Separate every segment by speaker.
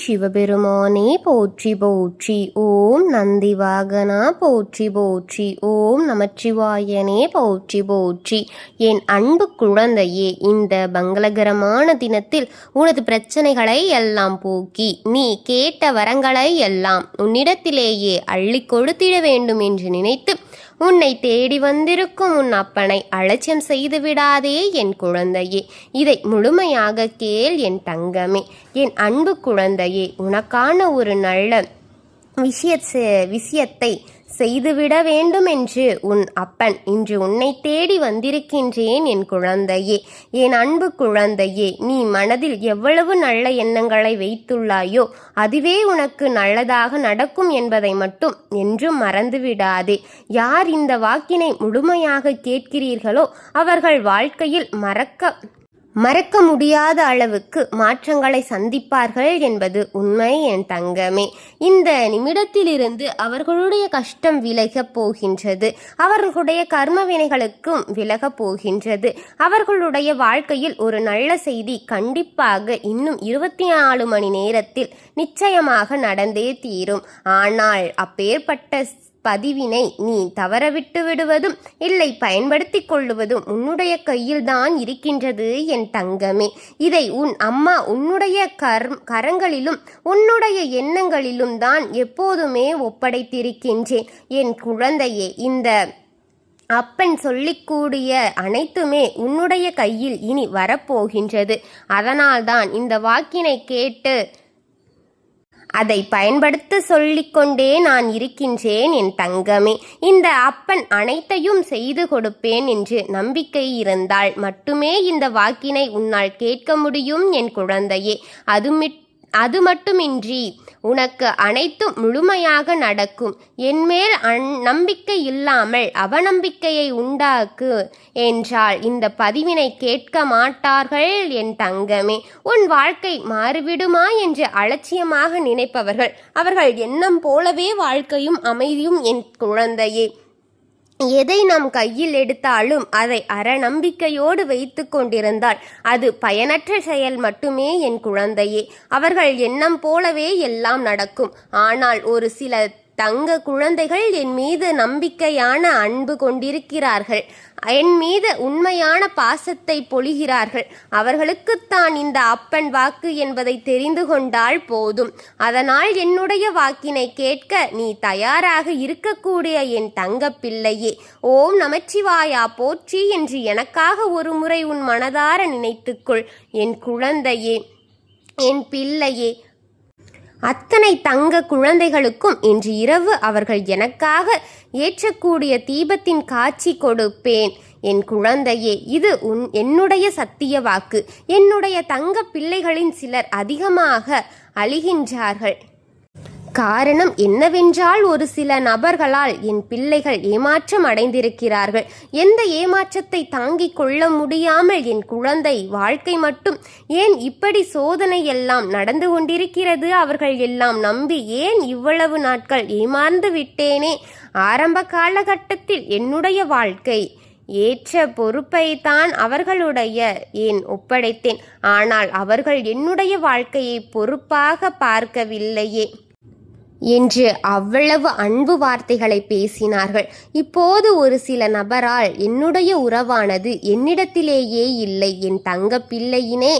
Speaker 1: சிவபெருமானே போற்றி போற்றி. ஓம் நந்திவாகனா போற்றி போற்றி. ஓம் நமச்சிவாயனே போற்றி போற்றி. என் அன்பு குழந்தையே, இந்த மங்களகரமான தினத்தில் உனது பிரச்சனைகளை எல்லாம் போக்கி நீ கேட்ட வரங்களை எல்லாம் உன்னிடத்திலேயே அள்ளி கொடுத்திட வேண்டும் என்று நினைத்து உன்னை தேடி வந்திருக்கும் உன் அப்பனை அலட்சியம் செய்து விடாதே என் குழந்தையே. இதை முழுமையாக கேள் என் தங்கமே, என் அன்பு குழந்தையே. உனக்கான ஒரு நல்ல விஷயத்தை செய்துவிட வேண்டும் என்று உன் அப்பன் இன்று உன்னை தேடி வந்திருக்கின்றேன் என் குழந்தையே. என் அன்பு குழந்தையே, நீ மனதில் எவ்வளவு நல்ல எண்ணங்களை வைத்துள்ளாயோ அதுவே உனக்கு நல்லதாக நடக்கும் என்பதை மட்டும் என்றும் மறந்துவிடாதே. யார் இந்த வாக்கினை முழுமையாக கேட்கிறீர்களோ அவர்கள் வாழ்க்கையில் மறக்க முடியாத அளவுக்கு மாற்றங்களை சந்திப்பார்கள் என்பது உண்மை என் தங்கமே. இந்த நிமிடத்திலிருந்து அவர்களுடைய கஷ்டம் விலகப் போகின்றது, அவர்களுடைய கர்ம வினைகளுக்கும் விலகப் போகின்றது. அவர்களுடைய வாழ்க்கையில் ஒரு நல்ல செய்தி கண்டிப்பாக இன்னும் 24 மணி நேரத்தில் நிச்சயமாக நடந்தே தீரும். ஆனால் அப்பேற்பட்ட பதிவினை நீ தவறவிட்டு விடுவதும் இல்லை பயன்படுத்தி கொள்ளுவதும் உன்னுடைய கையில்தான் இருக்கின்றது என் தங்கமே. இதை உன் அம்மா உன்னுடைய கரங்களிலும் உன்னுடைய எண்ணங்களிலும் தான் எப்போதுமே ஒப்படைத்திருக்கின்றேன் என் குழந்தையே. இந்த அப்பன் சொல்லிக்கூடிய அனைத்துமே உன்னுடைய கையில் இனி வரப்போகின்றது. அதனால்தான் இந்த வாக்கினை கேட்டு அதை பயன்படுத்த சொல்லிக்கொண்டே நான் இருக்கின்றேன் என் தங்கமே. இந்த அப்பன் அனைத்தையும் செய்து கொடுப்பேன் என்று நம்பிக்கை இருந்தால் மட்டுமே இந்த வாக்கினை உன்னால் கேட்க முடியும் என் குழந்தையே. அது மட்டுமின்றி உனக்கு அனைத்தும் முழுமையாக நடக்கும். என்மேல் நம்பிக்கை இல்லாமல் அவநம்பிக்கையை உண்டாக்கு என்றால் இந்த பதிவினை கேட்க மாட்டார்கள் என் தங்கமே. உன் வாழ்க்கை மாறிவிடுமா என்று அலட்சியமாக நினைப்பவர்கள் அவர்கள் எண்ணம் போலவே வாழ்க்கையும் அமைதியும் என் குழந்தையே. எதை நாம் கையில் எடுத்தாலும் அதை அறநம்பிக்கையோடு வைத்து கொண்டிருந்தால் அது பயனற்ற செயல் மட்டுமே என் குழந்தையே. அவர்கள் எண்ணம் போலவே எல்லாம் நடக்கும். ஆனால் ஒரு சில தங்க குழந்தைகள் என் மீது நம்பிக்கையான அன்பு கொண்டிருக்கிறார்கள், என் மீது உண்மையான பாசத்தை பொழிகிறார்கள். அவர்களுக்குத்தான் இந்த அப்பன் வாக்கு என்பதை தெரிந்து கொண்டால் போதும். அதனால் என்னுடைய வாக்கினை கேட்க நீ தயாராக இருக்கக்கூடிய என் தங்க பிள்ளையே. ஓம் நமச்சிவாயா போற்றி என்று எனக்காக ஒரு முறை உன் மனதார நினைத்துக்கொள் என் குழந்தையே, என் பிள்ளையே. அத்தனை தங்க குழந்தைகளுக்கும் இன்று இரவு அவர்கள் எனக்காக ஏற்றக்கூடிய தீபத்தின் காட்சி கொடுப்பேன் என் குழந்தையே. இது என்னுடைய சத்திய வாக்கு. என்னுடைய தங்க பிள்ளைகளின் சிலர் அதிகமாக அழிகின்றார்கள். காரணம் என்னவென்றால் ஒரு சில நபர்களால் என் பிள்ளைகள் ஏமாற்றம் அடைந்திருக்கிறார்கள். எந்த ஏமாற்றத்தை தாங்கிக் கொள்ள முடியாமல் என் குழந்தை வாழ்க்கை மட்டும் ஏன் இப்படி சோதனை எல்லாம் நடந்து கொண்டிருக்கிறது, அவர்கள் எல்லாம் நம்பி ஏன் இவ்வளவு நாட்கள் ஏமாந்து விட்டேனே. ஆரம்ப காலகட்டத்தில் என்னுடைய வாழ்க்கை ஏற்ற பொறுப்பை தான் அவர்களுடைய ஏன் ஒப்படைத்தேன். ஆனால் அவர்கள் என்னுடைய வாழ்க்கையை பொறுப்பாக பார்க்கவில்லையே என்று அவ்வளவு அன்பு வார்த்தைகளை பேசினார்கள். இப்போது ஒரு சில நபரால் என்னுடைய உறவானது என்னிடத்திலேயே இல்லை. என் தங்க பிள்ளையினே,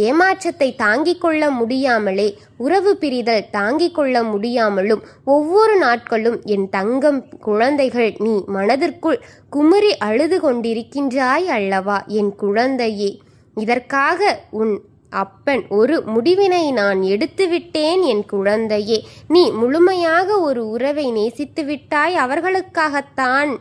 Speaker 1: ஏமாற்றத்தை தாங்கிக் கொள்ள முடியாமலே, உறவு பிரிதல் தாங்கிக் கொள்ள முடியாமலும் ஒவ்வொரு நாட்களும் என் தங்கம் குழந்தைகள் நீ மனதிற்குள் குமுறி அழுது கொண்டிருக்கின்றாய் அல்லவா என் குழந்தையே. இதற்காக உன் அப்பன் ஒரு முடிவினை நான் எடுத்துவிட்டேன் என் குழந்தையே. நீ முழுமையாக ஒரு உறவை நேசித்து விட்டாய். அவர்களுக்காகத்தான்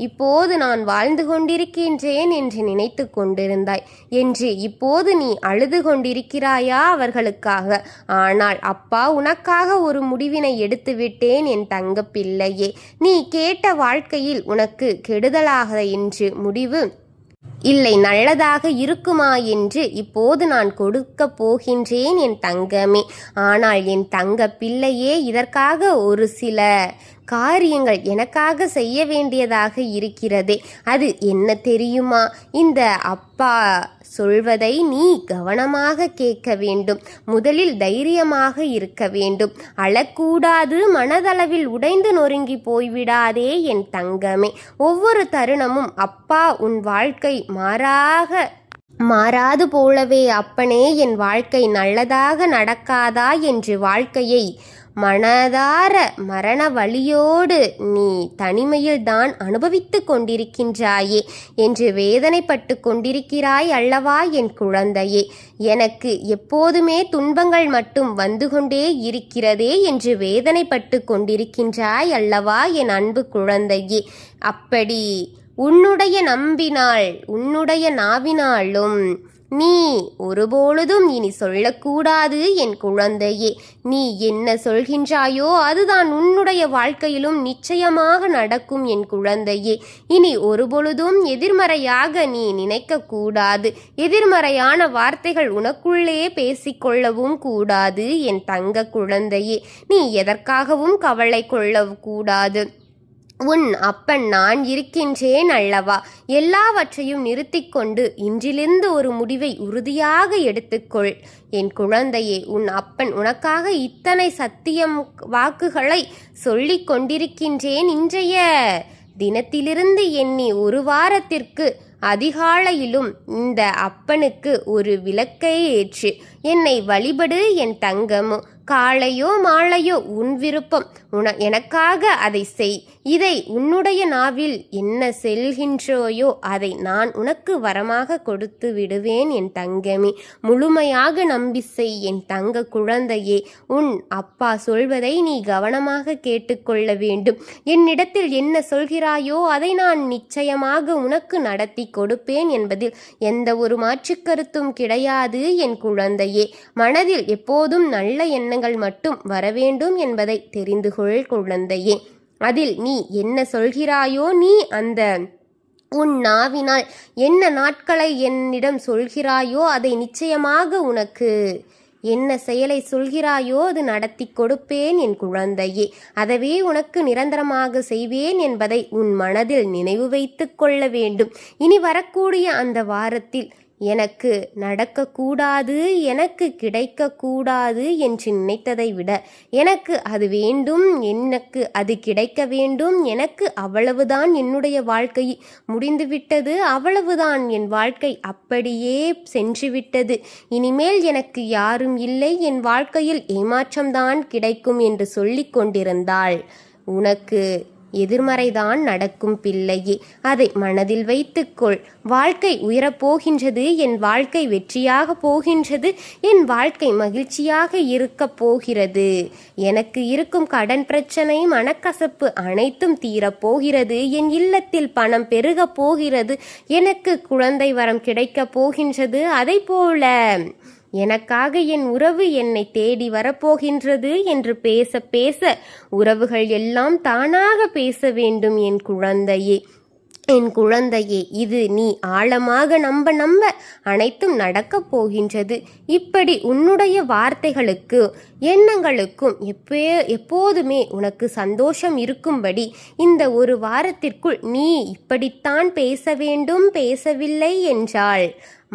Speaker 1: இப்போது நான் வாழ்ந்து கொண்டிருக்கின்றேன் என்று நினைத்து கொண்டிருந்தாய் என்று இப்போது நீ அழுது கொண்டிருக்கிறாயா அவர்களுக்காக. ஆனால் அப்பா உனக்காக ஒரு முடிவினை எடுத்து விட்டேன் என் தங்க பிள்ளையே. நீ கேட்ட வாழ்க்கையில் உனக்கு கெடுதலாக என்று முடிவு இல்லை, நல்லதாக இருக்குமா என்று இப்போது நான் கொடுக்க போகின்றேன் என் தங்கமே. ஆனால் என் தங்க பிள்ளையே, இதற்காக ஒரு சில காரியங்கள் எனக்காக செய்ய வேண்டியதாக இருக்கிறதே. அது என்ன தெரியுமா? இந்த அப்பா சொல்வதை நீ கவனமாக கேட்க வேண்டும். முதலில் தைரியமாக இருக்க வேண்டும். அழக்கூடாது, மனதளவில் உடைந்து நொறுங்கி போய்விடாதே என் தங்கமே. ஒவ்வொரு தருணமும் அப்பா உன் வாழ்க்கை மாறாது போலவே அப்பனே என் வாழ்க்கை நல்லதாக நடக்காதா என்று வாழ்க்கையை மனதார மரண வலியோடு நீ தனிமையில்தான் அனுபவித்து கொண்டிருக்கின்றாயே என்று வேதனைப்பட்டு கொண்டிருக்கிறாய் அல்லவா என் குழந்தையே. எனக்கு எப்போதுமே துன்பங்கள் மட்டும் வந்து கொண்டே இருக்கிறதே என்று வேதனைப்பட்டு கொண்டிருக்கின்றாய் அல்லவா என் அன்பு குழந்தையே. அப்படி உன்னுடைய நாவினாலும் நீ ஒருபொழுதும் இனி சொல்லக்கூடாது என் குழந்தையே. நீ என்ன சொல்கின்றாயோ அதுதான் உன்னுடைய வாழ்க்கையிலும் நிச்சயமாக நடக்கும் என் குழந்தையே. இனி ஒருபொழுதும் எதிர்மறையாக நீ நினைக்கக்கூடாது. எதிர்மறையான வார்த்தைகள் உனக்குள்ளே பேசிக்கொள்ளவும் கூடாது என் தங்க குழந்தையே. நீ எதற்காகவும் கவலை கொள்ளக்கூடாது. உன் அப்பன் நான் இருக்கின்றேன் அல்லவா. எல்லாவற்றையும் நிறுத்திக்கொண்டு இன்றிலிருந்து ஒரு முடிவை உறுதியாக எடுத்துக்கொள் என் குழந்தையே. உன் அப்பன் உனக்காக இத்தனை சத்தியம் வாக்குகளை சொல்லிக் கொண்டிருக்கின்றேன். இன்றைய தினத்திலிருந்து எண்ணி ஒரு வாரத்திற்கு அதிகாலையிலும் இந்த அப்பனுக்கு ஒரு விளக்கை ஏற்று என்னை வழிபடு என் தங்கமோ. காலையோ மாலையோ உன் விருப்பம். எனக்காக அதை செய். இதை உன்னுடைய நாவில் என்ன செல்கின்றோயோ அதை நான் உனக்கு வரமாக கொடுத்து விடுவேன் என் தங்கமே. முழுமையாக நம்பி செய் என் தங்க குழந்தையே. உன் அப்பா சொல்வதை நீ கவனமாக கேட்டுக்கொள்ள வேண்டும். என்னிடத்தில் என்ன சொல்கிறாயோ அதை நான் நிச்சயமாக உனக்கு நடத்தி கொடுப்பேன் என்பதில் எந்த ஒரு மாற்றுக்கருத்தும் கிடையாது என் குழந்தையே. மனதில் எப்போதும் நல்ல எண்ணங்கள் மட்டும் வரவேண்டும் என்பதை தெரிந்து கொள் குழந்தையே. அதில் நீ என்ன சொல்கிறாயோ, நீ அந்த உன் நாவினால் என்ன நாட்களை என்னிடம் சொல்கிறாயோ அதை நிச்சயமாக உனக்கு என்ன செயலை சொல்கிறாயோ அது நடத்தி கொடுப்பேன் என் குழந்தையே. அதவே உனக்கு நிரந்தரமாக செய்வேன் என்பதை உன் மனதில் நினைவு வைத்து கொள்ள வேண்டும். இனி வரக்கூடிய அந்த வாரத்தில் எனக்கு நடக்கக்கூடாது, எனக்கு கிடைக்கக்கூடாது என்று நினைத்ததை விட எனக்கு அது வேண்டும், எனக்கு அது கிடைக்க வேண்டும், எனக்கு அவ்வளவுதான் என்னுடைய வாழ்க்கை முடிந்துவிட்டது, அவ்வளவுதான் என் வாழ்க்கை அப்படியே சென்றுவிட்டது, இனிமேல் எனக்கு யாரும் இல்லை, என் வாழ்க்கையில் ஏமாற்றம்தான் கிடைக்கும் என்று சொல்லிக் கொண்டிருந்தாள் உனக்கு எதிர்மறைதான் நடக்கும் பிள்ளையே. அதை மனதில் வைத்துக்கொள். வாழ்க்கை உயரப்போகின்றது, என் வாழ்க்கை வெற்றியாக போகின்றது, என் வாழ்க்கை மகிழ்ச்சியாக இருக்கப் போகிறது. எனக்கு இருக்கும் கடன் பிரச்சனை, மனக்கசப்பு அனைத்தும் தீரப்போகிறது. என் இல்லத்தில் பணம் பெருகப் போகிறது. எனக்கு குழந்தை வரம் கிடைக்கப் போகின்றது. அதை போல எனக்காக என் உறவு என்னை தேடி வரப்போகின்றது என்று பேச பேச உறவுகள் எல்லாம் தானாக பேச வேண்டும் என் குழந்தையே. என் குழந்தையே, இது நீ ஆழமாக நம்ப அனைத்தும் நடக்கப் போகின்றது. இப்படி உன்னுடைய வார்த்தைகளுக்கு எண்ணங்களுக்கும் எப்போதுமே உனக்கு சந்தோஷம் இருக்கும்படி இந்த ஒரு வாரத்திற்குள் நீ இப்படித்தான் பேச வேண்டும். பேசவில்லை என்றால்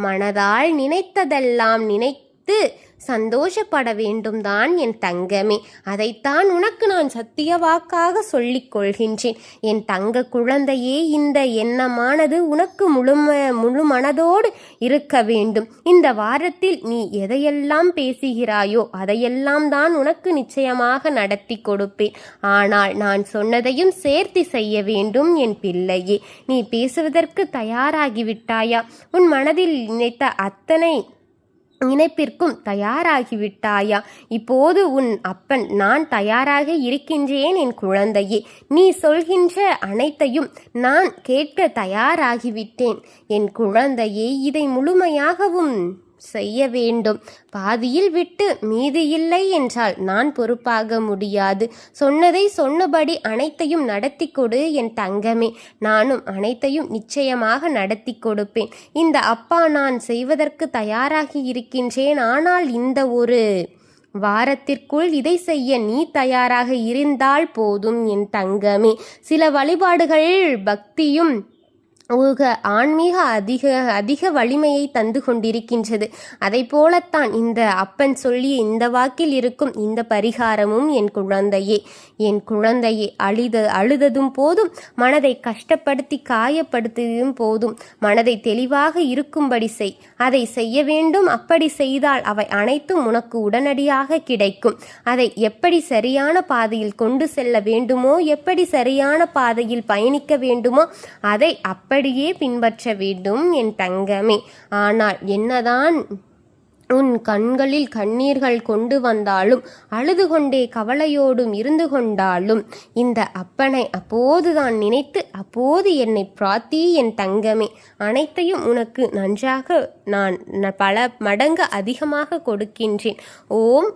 Speaker 1: மனதால் நினைத்ததெல்லாம் நினைத்து சந்தோஷப்பட வேண்டும் தான் என் தங்கமே. அதைத்தான் உனக்கு நான் சத்திய வாக்காக சொல்லிக் கொள்கின்றேன் என் தங்க குழந்தையே. இந்த எண்ணமானது உனக்கு முழு மனதோடு இருக்க வேண்டும். இந்த வாரத்தில் நீ எதையெல்லாம் பேசுகிறாயோ அதையெல்லாம் தான் உனக்கு நிச்சயமாக நடத்தி கொடுப்பேன். ஆனால் நான் சொன்னதையும் சேர்த்து செய்ய வேண்டும் என் பிள்ளையே. நீ பேசுவதற்கு தயாராகிவிட்டாயா? உன் மனதில் நினைத்த அத்தனை நினைப்பிற்கும் தயாராகிவிட்டாயா? இப்போது உன் அப்பன் நான் தயாராக இருக்கின்றேன் என் குழந்தையே. நீ சொல்கின்ற அனைத்தையும் நான் கேட்க தயாராகிவிட்டேன் என் குழந்தையே. இதை முழுமையாகவும் செய்ய வேண்டும். பாதியில் விட்டு மீது இல்லை என்றால் நான் பொறுப்பாக முடியாது. சொன்னதை சொன்னபடி அனைத்தையும் நடத்தி கொடு என் தங்கமே. நானும் அனைத்தையும் நிச்சயமாக நடத்தி கொடுப்பேன். இந்த அப்பா நான் செய்வதற்கு தயாராகி இருக்கின்றேன். ஆனால் இந்த ஒரு வாரத்திற்குள் இதை செய்ய நீ தயாராக இருந்தால் போதும் என் தங்கமே. சில வழிபாடுகள் பக்தியும் ஆன்மீக அதிக வலிமையை தந்து கொண்டிருக்கின்றது. அதை போலத்தான் இந்த அப்பன் சொல்லிய இந்த வாக்கில் இருக்கும் இந்த பரிகாரமும். என் குழந்தையே அழுததும் போதும், மனதை கஷ்டப்படுத்தி காயப்படுத்தியதும் போதும். மனதை தெளிவாக இருக்கும்படி செய். அதை செய்ய வேண்டும். அப்படி செய்தால் அவை அனைத்தும் உனக்கு உடனடியாக கிடைக்கும். அதை எப்படி சரியான பாதையில் கொண்டு செல்ல வேண்டுமோ, எப்படி சரியான பாதையில் பயணிக்க வேண்டுமோ அதை அப்படியே பின்பற்ற வேண்டும் என் தங்கமே. ஆனால் என்னதான் உன் கண்களில் கண்ணீர்கள் கொண்டு வந்தாலும், அழுது கொண்டே கவலையோடும் இருந்து கொண்டாலும், இந்த அப்பனை அப்போதுதான் நினைத்து அப்போது என்னை பிரார்த்தி என் தங்கமே. அனைத்தையும் உனக்கு நன்றாக நான் பல மடங்கு அதிகமாக கொடுக்கின்றேன். ஓம்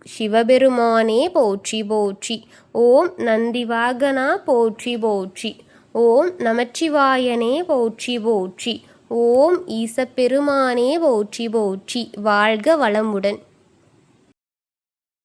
Speaker 1: சிவபெருமானே போற்றி போற்றி. ஓம் நந்திவாகனா போற்றி போற்றி. ஓம் நமச்சிவாயனே போற்றி போற்றி. ஓம் ஈசப்பெருமானே போற்றி போற்றி. வாழ்க வளமுடன்.